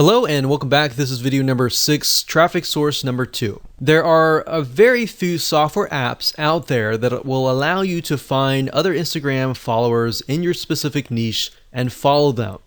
Hello and welcome back. This is video number 6, traffic source number 2. There are a very few software apps out there that will allow you to find other Instagram followers in your specific niche and follow them.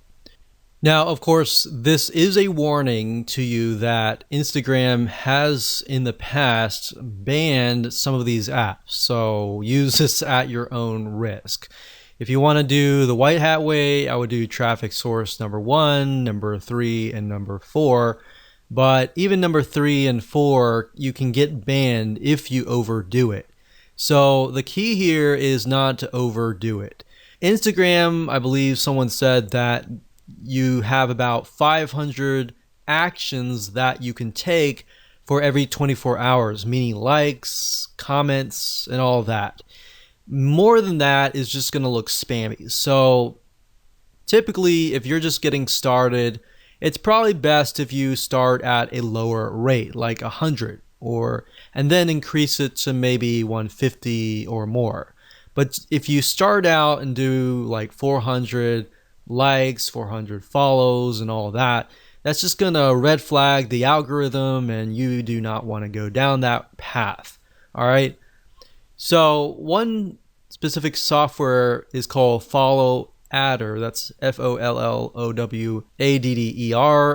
Now, of course, this is a warning to you that Instagram has in the past banned some of these apps, so use this at your own risk. If you want to do the white hat way, I would do traffic source number 1, number 3, and number 4. But even number 3 and 4, you can get banned if you overdo it. So the key here is not to overdo it. Instagram, I believe someone said that you have about 500 actions that you can take for every 24 hours, meaning likes, comments, and all of that. More than that is just going to look spammy. So typically, if you're just getting started, it's probably best if you start at a lower rate, like 100, and then increase it to maybe 150 or more. But if you start out and do like 400 likes, 400 follows, and all that, that's just going to red flag the algorithm, and you do not want to go down that path. All right. So one specific software is called Follow Adder. That's FOLLOWADDER,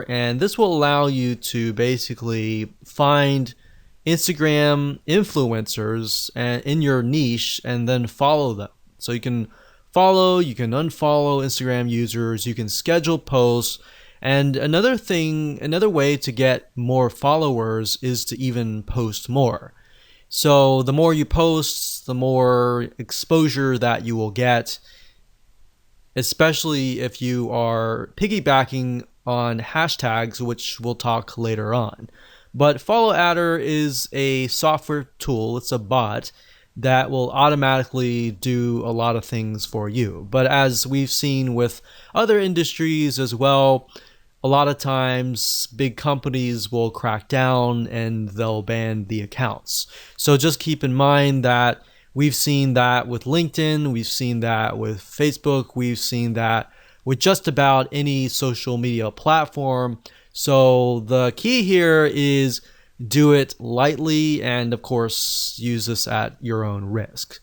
and this will allow you to basically find Instagram influencers in your niche and then follow them. So you can follow, you can unfollow Instagram users, you can schedule posts, and another way to get more followers is to even post more. So the more you post, the more exposure that you will get, especially if you are piggybacking on hashtags, which we'll talk later on. But Follow Adder is a software tool, it's a bot that will automatically do a lot of things for you. But as we've seen with other industries as well, a lot of times big companies will crack down and they'll ban the accounts. So just keep in mind that we've seen that with LinkedIn, we've seen that with Facebook, we've seen that with just about any social media platform. So the key here is do it lightly and of course use this at your own risk.